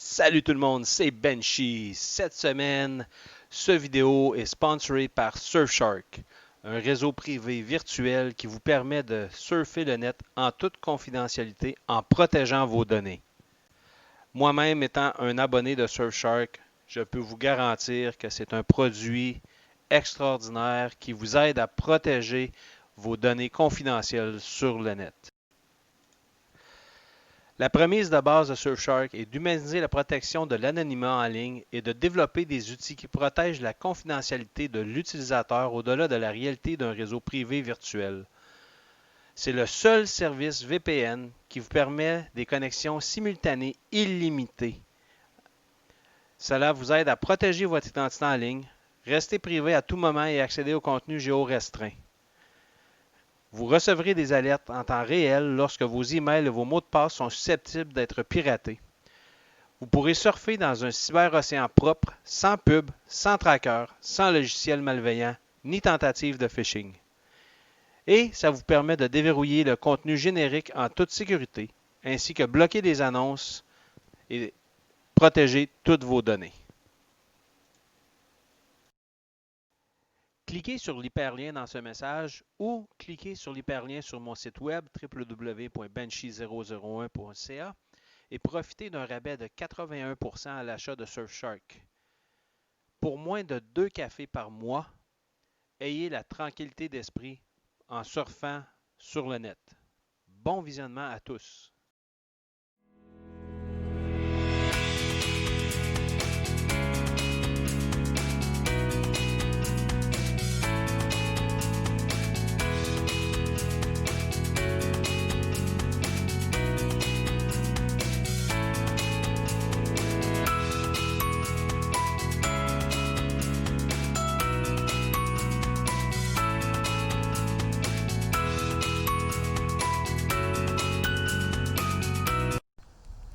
Salut tout le monde, c'est Benchy. Cette semaine, ce vidéo est sponsoré par Surfshark, un réseau privé virtuel qui vous permet de surfer le net en toute confidentialité en protégeant vos données. Moi-même étant un abonné de Surfshark, je peux vous garantir que c'est un produit extraordinaire qui vous aide à protéger vos données confidentielles sur le net. La prémisse de base de Surfshark est d'humaniser la protection de l'anonymat en ligne et de développer des outils qui protègent la confidentialité de l'utilisateur au-delà de la réalité d'un réseau privé virtuel. C'est le seul service VPN qui vous permet des connexions simultanées illimitées. Cela vous aide à protéger votre identité en ligne, rester privé à tout moment et accéder au contenu géorestreint. Vous recevrez des alertes en temps réel lorsque vos emails et vos mots de passe sont susceptibles d'être piratés. Vous pourrez surfer dans un cyber-océan propre, sans pub, sans tracker, sans logiciel malveillant, ni tentative de phishing. Et ça vous permet de déverrouiller le contenu générique en toute sécurité, ainsi que bloquer des annonces et protéger toutes vos données. Cliquez sur l'hyperlien dans ce message ou cliquez sur l'hyperlien sur mon site web www.benchy001.ca et profitez d'un rabais de 81% à l'achat de Surfshark. Pour moins de 2 cafés par mois, ayez la tranquillité d'esprit en surfant sur le net. Bon visionnement à tous.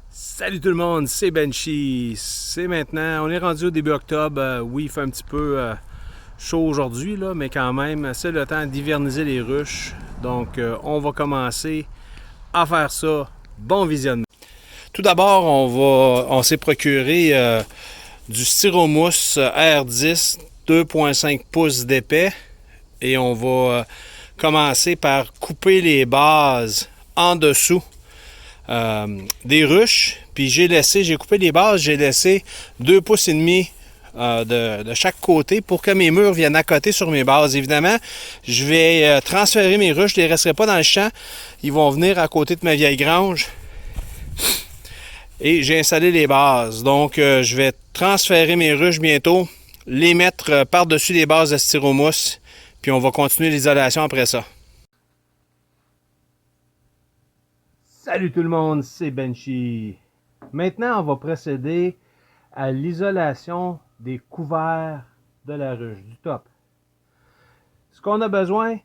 Salut tout le monde, c'est Benchy. C'est maintenant, on est rendu au début octobre. Oui, il fait un petit peu chaud aujourd'hui, là, mais quand même, c'est le temps d'hiverniser les ruches. Donc, on va commencer à faire ça. Bon visionnement. Tout d'abord, on s'est procuré du styromousse R10 2,5 pouces d'épais et on va commencer par couper les bases en dessous des ruches. Puis j'ai coupé les bases, j'ai laissé 2 pouces et demi de chaque côté pour que mes murs viennent à côté sur mes bases. Évidemment, je vais transférer mes ruches, je ne les laisserai pas dans le champ. Ils vont venir à côté de ma vieille grange. Et j'ai installé les bases. Donc, je vais transférer mes ruches bientôt, les mettre par-dessus les bases de styromousse. Puis on va continuer l'isolation après ça. Salut tout le monde, c'est Benchy. Maintenant, on va procéder à l'isolation des couverts de la ruche, du top. Ce qu'on a besoin,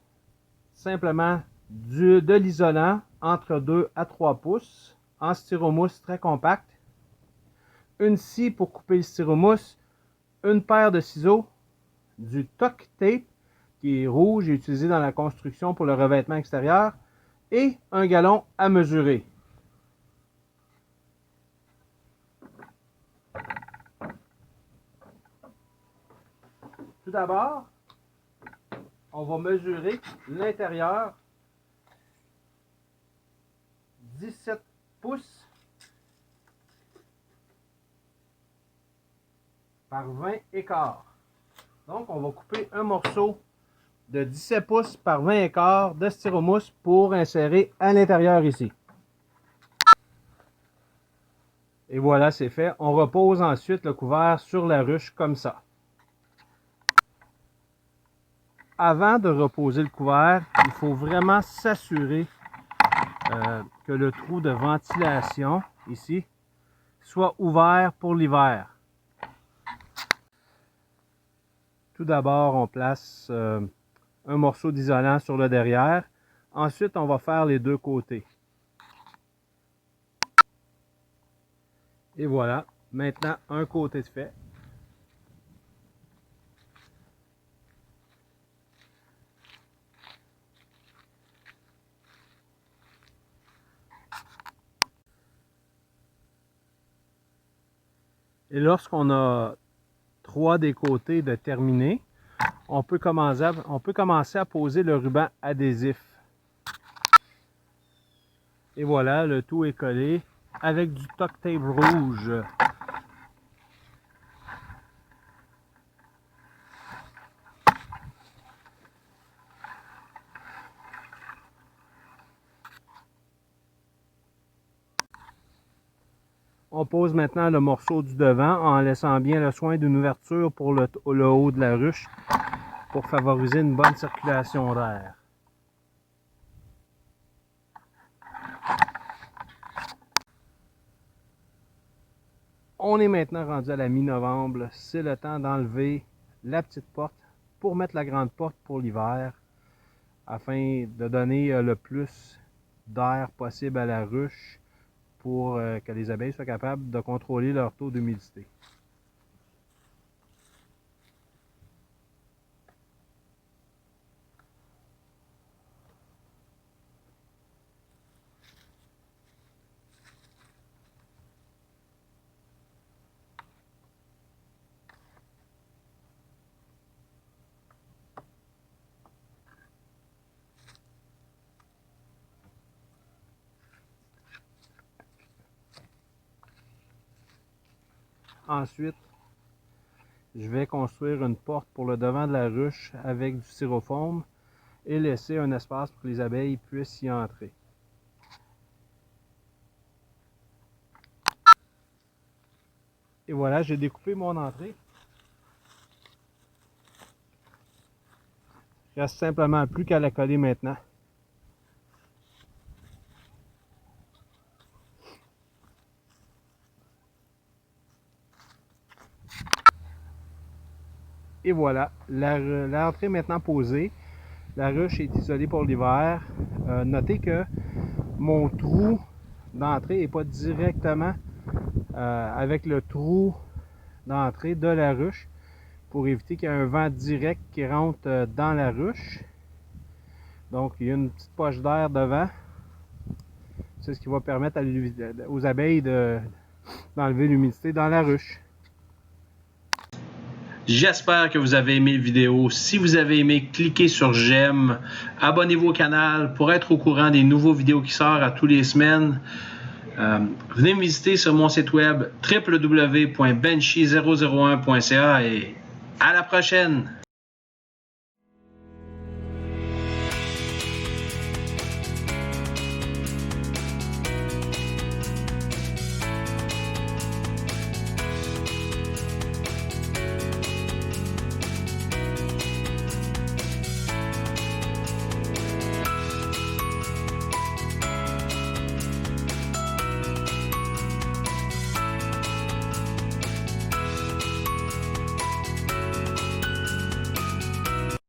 simplement de l'isolant entre 2 à 3 pouces en styromousse très compact, une scie pour couper le styromousse, une paire de ciseaux, du tuck tape qui est rouge et utilisé dans la construction pour le revêtement extérieur, et un galon à mesurer. Tout d'abord, on va mesurer l'intérieur 17 pouces par 20 écarts. Donc, on va couper un morceau de 17 pouces par 20 écarts de styromousse pour insérer à l'intérieur ici. Et voilà, c'est fait. On repose ensuite le couvert sur la ruche comme ça. Avant de reposer le couvert, il faut vraiment s'assurer que le trou de ventilation ici soit ouvert pour l'hiver. Tout d'abord, on place un morceau d'isolant sur le derrière. Ensuite, on va faire les deux côtés. Et voilà, maintenant un côté de fait. Et lorsqu'on a 3 des côtés de terminé, on peut commencer à poser le ruban adhésif. Et voilà, le tout est collé avec du duct tape rouge. On pose maintenant le morceau du devant en laissant bien le soin d'une ouverture pour le haut de la ruche pour favoriser une bonne circulation d'air. On est maintenant rendu à la mi-novembre. C'est le temps d'enlever la petite porte pour mettre la grande porte pour l'hiver afin de donner le plus d'air possible à la ruche pour que les abeilles soient capables de contrôler leur taux d'humidité. Ensuite, je vais construire une porte pour le devant de la ruche avec du styrofoam et laisser un espace pour que les abeilles puissent y entrer. Et voilà, j'ai découpé mon entrée. Il reste simplement plus qu'à la coller maintenant. Et voilà, l'entrée est maintenant posée. La ruche est isolée pour l'hiver. Notez que mon trou d'entrée n'est pas directement avec le trou d'entrée de la ruche pour éviter qu'il y ait un vent direct qui rentre dans la ruche. Donc il y a une petite poche d'air devant. C'est ce qui va permettre aux abeilles d'enlever l'humidité dans la ruche. J'espère que vous avez aimé la vidéo. Si vous avez aimé, cliquez sur j'aime. Abonnez-vous au canal pour être au courant des nouveaux vidéos qui sortent à tous les semaines. Venez me visiter sur mon site web www.benchy001.ca et à la prochaine!